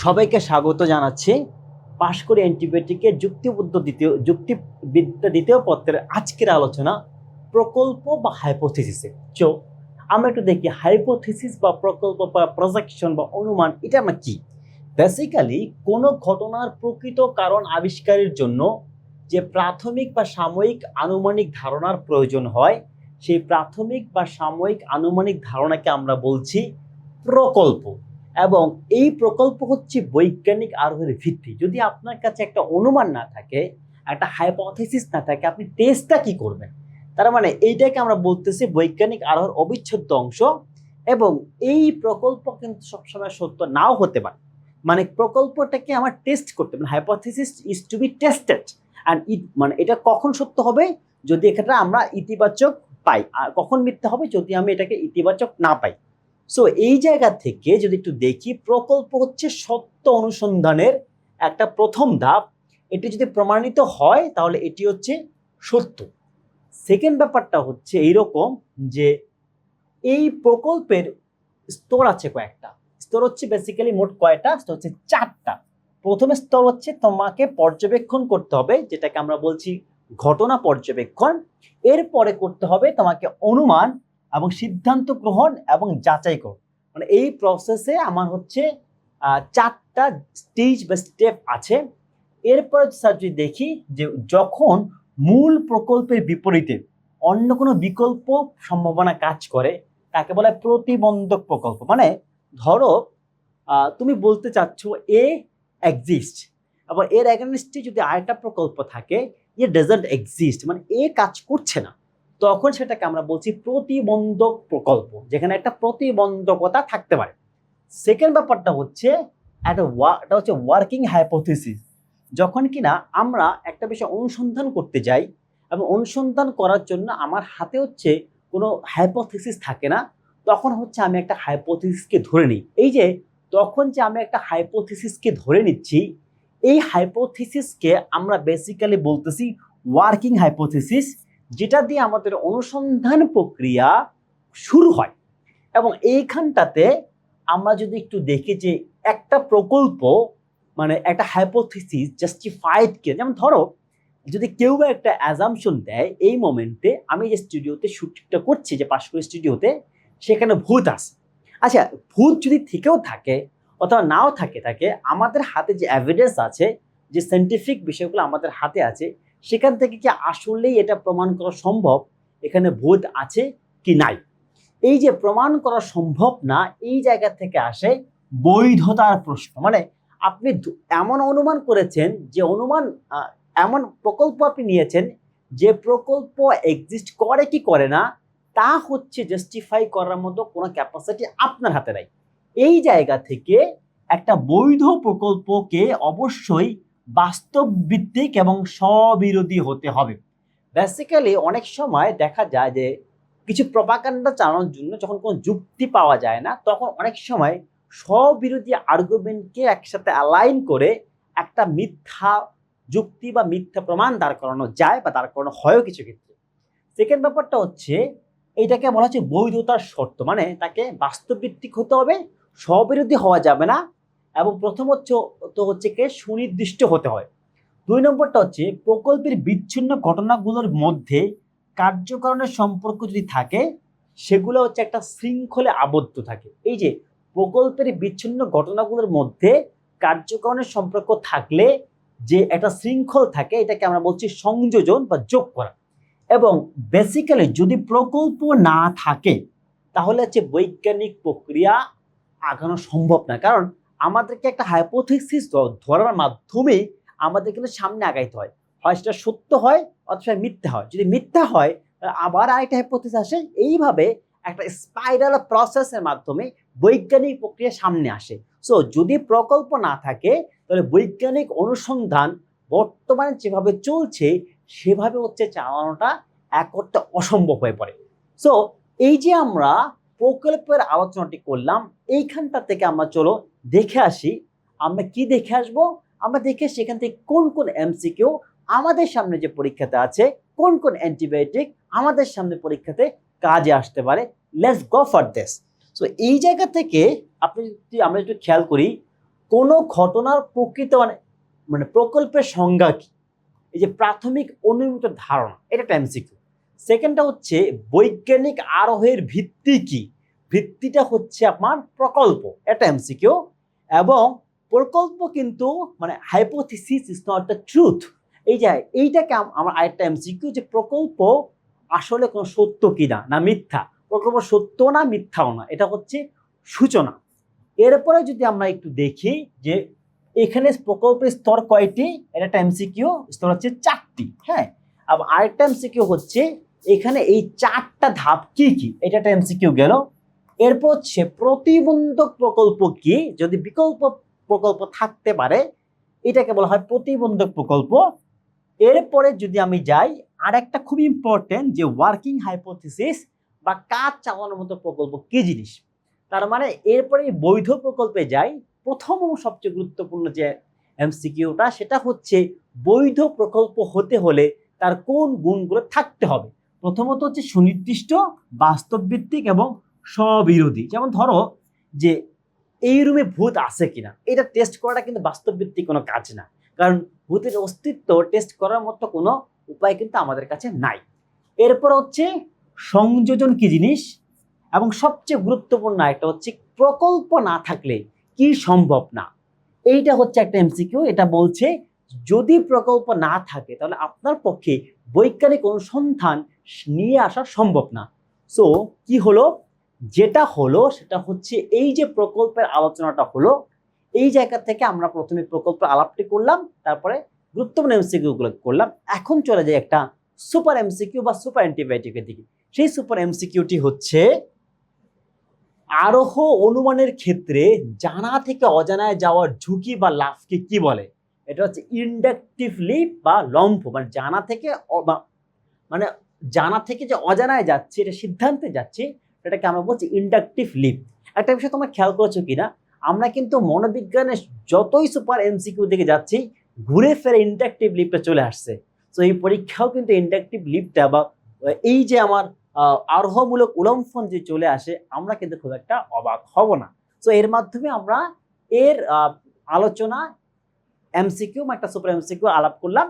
সবাইকে স্বাগত জানাচ্ছি। পাশ করে অ্যান্টিবায়োটিকের যুক্তিবিদ্যা দ্বিতীয় পত্রের আজকের আলোচনা প্রকল্প বা হাইপোথিসিসে। চো আমরা একটু দেখি হাইপোথিসিস বা প্রকল্প বা প্রজেকশন বা অনুমান এটা আমরা কি। বেসিক্যালি কোনো ঘটনার প্রকৃত কারণ আবিষ্কারের জন্য যে প্রাথমিক বা সাময়িক আনুমানিক ধারণার প্রয়োজন হয়, সেই প্রাথমিক বা সাময়িক আনুমানিক ধারণাকে আমরা বলছি প্রকল্প। এবং এই প্রকল্প হচ্ছে বৈজ্ঞানিক আরোহের ভিত্তি। যদি আপনার কাছে একটা অনুমান না থাকে, একটা হাইপোথিসিস না থাকে, আপনি টেস্টটা কি করবেন? তার মানে এইটাকে আমরা বলতেছি বৈজ্ঞানিক আরোহের অবিচ্ছেদ্য অংশ। এবং এই প্রকল্প কিন্তু সবসময় সত্য নাও হতে পারে। মানে প্রকল্পটাকে আমার টেস্ট করতে, মানে hypothesis is to be tested and it, মানে এটা কখন সত্য হবে যদি এক্ষেত্রে আমরা ইতিবাচক পাই, আর কখন মিথ্যা হবে যদি আমি এটাকে ইতিবাচক না পাই। সো এই জায়গা থেকে যদি একটু দেখি, প্রকল্প হচ্ছে সত্য অনুসন্ধানের একটা প্রথম ধাপ। এটি যদি প্রমাণিত হয় তাহলে এটি হচ্ছে সত্য। সেকেন্ড ব্যাপারটা হচ্ছে এইরকম যে এই প্রকল্পের স্তর আছে কয়েকটা। স্তর হচ্ছে বেসিক্যালি মোট কয়টা? স্তর হচ্ছে 4টা। প্রথম স্তর হচ্ছে তোমাকে পর্যবেক্ষণ করতে হবে, যেটাকে আমরা বলছি ঘটনা পর্যবেক্ষণ। এরপরে করতে হবে তোমাকে অনুমান এবং সিদ্ধান্ত গ্রহণ এবং যাচাই করো। মানে এই প্রসেসে আমার হচ্ছে 4টা স্টেজ বা স্টেপ আছে। এরপর স্যার যদি দেখি যে যখন মূল প্রকল্পের বিপরীতে অন্য কোনো বিকল্প সম্ভাবনা কাজ করে, তাকে বলে প্রতিবন্ধক প্রকল্প। মানে ধরো তুমি বলতে চাচ্ছ এ এক্সিস্ট, আবার এর এগেনস্টে যদি আরেকটা প্রকল্প থাকে এ ডাজন্ট এক্সিস্ট, মানে এ কাজ করছে না, তখন সেটাকে আমরা বলছি প্রতিবন্ধক প্রকল্প, যেখানে একটা প্রতিবন্ধকতা থাকতে পারে। সেকেন্ড ব্যাপারটা হচ্ছে এটা হচ্ছে ওয়ার্কিং হাইপোথিসিস। যখন কিনা আমরা একটা বিষয় অনুসন্ধান করতে যাই এবং অনুসন্ধান করার জন্য আমার হাতে হচ্ছে কোনো হাইপোথিসিস থাকে না, তখন হচ্ছে আমি একটা হাইপোথিসিসকে ধরে নিই। এই যে তখন যে আমি একটা হাইপোথিসিসকে ধরে নিচ্ছি, এই হাইপোথিসিসকে আমরা বেসিক্যালি বলতেছি ওয়ার্কিং হাইপোথিসিস, যেটা দিয়ে আমাদের অনুসন্ধান প্রক্রিয়া শুরু হয়। এবং এইখানটাতে আমরা যদি একটু দেখি যে একটা প্রকল্প মানে একটা হাইপোথিসিস জাস্টিফাইড কে, যেমন ধরো যদি কেউ একটা অ্যাজাম্পশন দেয় এই মোমেন্টে, আমি যে স্টুডিওতে শুটিংটা করছি, যে পাশকুড়ি স্টুডিওতে, সেখানে ভূত আছে। আচ্ছা, ভূত যদি থেকেও থাকে অথবা নাও থাকে আমাদের হাতে যে এভিডেন্স আছে, যে সায়েন্টিফিক বিষয়গুলো আমাদের হাতে আছে, সেখান থেকে কি আসলেই এটা প্রমাণ করা সম্ভব এখানে ভূত আছে কি নাই? এই যে প্রমাণ করা সম্ভব না, এই জায়গা থেকে আসে বৈধতার প্রশ্ন। মানে আপনি এমন অনুমান করেছেন, যে অনুমান এমন প্রকল্প আপনি নিয়েছেন, যে প্রকল্প এক্সিস্ট করে কি করে না তা হচ্ছে জাস্টিফাই করার মতো কোনো ক্যাপাসিটি আপনার হাতে নাই। এই জায়গা থেকে একটা বৈধ প্রকল্পকে অবশ্যই বাস্তব ভিত্তিক এবং স্ববিরোধী হতে হবে। বেসিক্যালি অনেক সময় দেখা যায় যে কিছু প্রপাগান্ডা চালানোর জন্য যখন কোনো যুক্তি পাওয়া যায় না, তখন অনেক সময় স্ববিরোধী আর্গুমেন্টকে একসাথে অ্যালাইন করে একটা মিথ্যা যুক্তি বা মিথ্যা প্রমাণ দাঁড় করানো যায়, বা দাঁড় করানো হয়ও কিছু ক্ষেত্রে। সেকেন্ড ব্যাপারটা হচ্ছে এইটাকে বলা হচ্ছে বৈধতার শর্ত। মানে তাকে বাস্তবভিত্তিক হতে হবে, স্ববিরোধী হওয়া যাবে না, এবং প্রথম হচ্ছে কে সুনির্দিষ্ট হতে হয়। 2 নম্বরটা হচ্ছে প্রকল্পের বিচ্ছিন্ন ঘটনাগুলোর মধ্যে কার্যকারণের সম্পর্ক যদি থাকে, সেগুলো হচ্ছে একটা শৃঙ্খলে আবদ্ধ থাকে। এই যে প্রকল্পের বিচ্ছিন্ন ঘটনাগুলোর মধ্যে কার্যকারণের সম্পর্ক থাকলে যে একটা শৃঙ্খল থাকে, এটাকে আমরা বলছি সংযোজন বা যোগ করা। এবং বেসিক্যালি যদি প্রকল্প না থাকে তাহলে হচ্ছে বৈজ্ঞানিক প্রক্রিয়া আগানো সম্ভব না। কারণ আমাদেরকে একটা হাইপোথিসিস ধরার মাধ্যমে আমাদের কিন্তু সামনে আগাইতে হয়, হয় সেটা সত্য হয় অথবা মিথ্যা হয়। যদি মিথ্যা হয় আবার আরেকটা হাইপোথিসিস আসে, এইভাবে একটা স্পাইরাল প্রসেসের মাধ্যমে বৈজ্ঞানিক প্রক্রিয়া সামনে আসে। সো যদি প্রকল্প না থাকে তাহলে বৈজ্ঞানিক অনুসন্ধান বর্তমানে যেভাবে চলছে সেভাবে হচ্ছে চালানোটা এক করতে অসম্ভব হয়ে পড়ে। সো এই যে আমরা প্রকল্পের আলোচনাটি করলাম, এইখানটা থেকে আমরা চলো দেখে আসি আমরা কি দেখে আসবো। আমরা দেখে সেখান থেকে কোন কোন এমসিকিউ আমাদের সামনে যে পরীক্ষাতে আছে, কোন কোন অ্যান্টিবায়োটিক আমাদের সামনে পরীক্ষাতে কাজে আসতে পারে। Let's go for this. So এই জায়গা থেকে আমরা একটু খেয়াল করি, কোনো ঘটনার প্রকৃত মানে প্রকল্পের সংজ্ঞা কি, এই যে প্রাথমিক অনুমিত ধারণা, এটা একটা এমসিকিউ। সেকেন্ডটা হচ্ছে বৈজ্ঞানিক আরোহের ভিত্তি কি, ভিত্তিটা হচ্ছে আপনার প্রকল্প, এটা এমসিকিউ। এবং প্রকল্প কিন্তু মানে hypothesis is not the truth, এই যে এইটাকে আমার আরেকটা এমসিকিউ, যে প্রকল্প আসলে কোনো সত্য কিনা না মিথ্যা, প্রকল্প সত্য না মিথ্যাও না, এটা হচ্ছে সূচনা। এরপরে যদি আমরা একটু দেখি যে এখানে প্রকল্পের স্তর কয়টি, এটা একটা এমসিকিউ, স্তর হচ্ছে 4টি। হ্যাঁ, আবার আরেকটা এমসিকিউ হচ্ছে এখানে এই 4টা ধাপ কি কি, এটা একটা এমসিকিউ গেল। এরপর হচ্ছে প্রতিবন্ধক প্রকল্প কি, যদি বিকল্প প্রকল্প থাকতে পারে এটাকে বলা হয় প্রতিবন্ধক প্রকল্প। এরপরে যদি আমি যাই আরেকটা খুব ইম্পর্টেন্ট, যে ওয়ার্কিং হাইপোথিসিস বা কাজ চালানোর মতো প্রকল্প কি জিনিস। তার মানে এরপরে বৈধ প্রকল্পে যাই, প্রথম ও সবচেয়ে গুরুত্বপূর্ণ যে এমসিকিউটা সেটা হচ্ছে বৈধ প্রকল্প হতে হলে তার কোন গুণগুলো থাকতে হবে। প্রথমত হচ্ছে সুনির্দিষ্ট, বাস্তবভিত্তিক এবং স্ববিরোধী। যেমন ধরো যে এই রুমে ভূত আছে কিনা, এটা টেস্ট করাটা কিন্তু বাস্তবভিত্তিক কোনো কাজ না, কারণ ভূতের অস্তিত্ব টেস্ট করার মতো কোনো উপায় কিন্তু আমাদের কাছে নাই। এরপর হচ্ছে সংযোজন কি জিনিস, এবং সবচেয়ে গুরুত্বপূর্ণ একটা হচ্ছে প্রকল্প না থাকলে কি সম্ভব না, এইটা হচ্ছে একটা এমসিকিউ। এটা বলছে যদি প্রকল্প না থাকে তাহলে আপনার পক্ষে বৈজ্ঞানিক অনুসন্ধান নিয়ে আসা সম্ভব না। সো কি হলো, যেটা হলো সেটা হচ্ছে এই যে প্রকল্পের আলোচনাটা হলো, এই জায়গা থেকে আমরা প্রথমে প্রকল্পের আলাপটি করলাম, তারপরে গুরুত্বপূর্ণ এমসিকিউগুলো করলাম। এখন চলে যায় একটা সুপার এমসিকিউ বা সুপার অ্যান্টিবায়োটিকের দিকে। সেই সুপার এমসিকিউটি হচ্ছে আরোহ অনুমানের ক্ষেত্রে জানা থেকে অজানায় যাওয়ার ঝুঁকি বা লাভকে কি বলে। এটা হচ্ছে ইন্ডাকটিভ লিপ বা লম্ফ, মানে মানে জানা থেকে যে অজানায় যাচ্ছে, এটা সিদ্ধান্তে যাচ্ছে, এটাকে আমরা বলছি ইন্ডাকটিভ লিপ। একটা বিষয় তোমরা খেয়াল করেছো কিনা, আমরা কিন্তু মনোবিজ্ঞানের যতই সুপার এমসিকিউ দিকে যাচ্ছি ঘুরে ফেরে ইন্ডাকটিভ লিপটা চলে আসছে। তো এই পরীক্ষাও কিন্তু ইন্ডাকটিভ লিপটা বা এই যে আমার আরোহমূলক উলম্ফন যে চলে আসে, আমরা কিন্তু খুব একটা অবাক হব না। তো এর মাধ্যমে আমরা এর আলোচনা এমসিকিউ একটা সুপার এমসিকিউ আলাপ করলাম,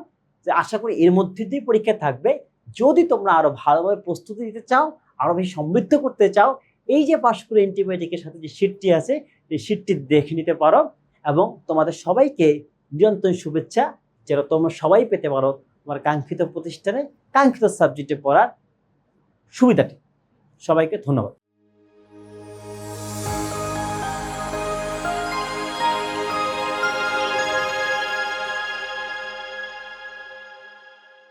যে আশা করি এর মধ্যে দিয়ে পরীক্ষা থাকবে। যদি তোমরা আরো ভালোভাবে প্রস্তুতি নিতে চাও, আরো বেশি সমৃদ্ধ করতে চাও, এই যে পাশকুড়া অ্যান্টিবায়োটিকের সাথে যে শীটটি আছে এই শীটটি দেখে নিতে পারো। এবং তোমাদের সবাইকে নিরন্তর শুভেচ্ছা, যেন তোমরা সবাই পেতে পারো তোমার কাঙ্ক্ষিত প্রতিষ্ঠানে কাঙ্ক্ষিত সাবজেক্টে পড়ার সুবিধাটি। সবাইকে ধন্যবাদ।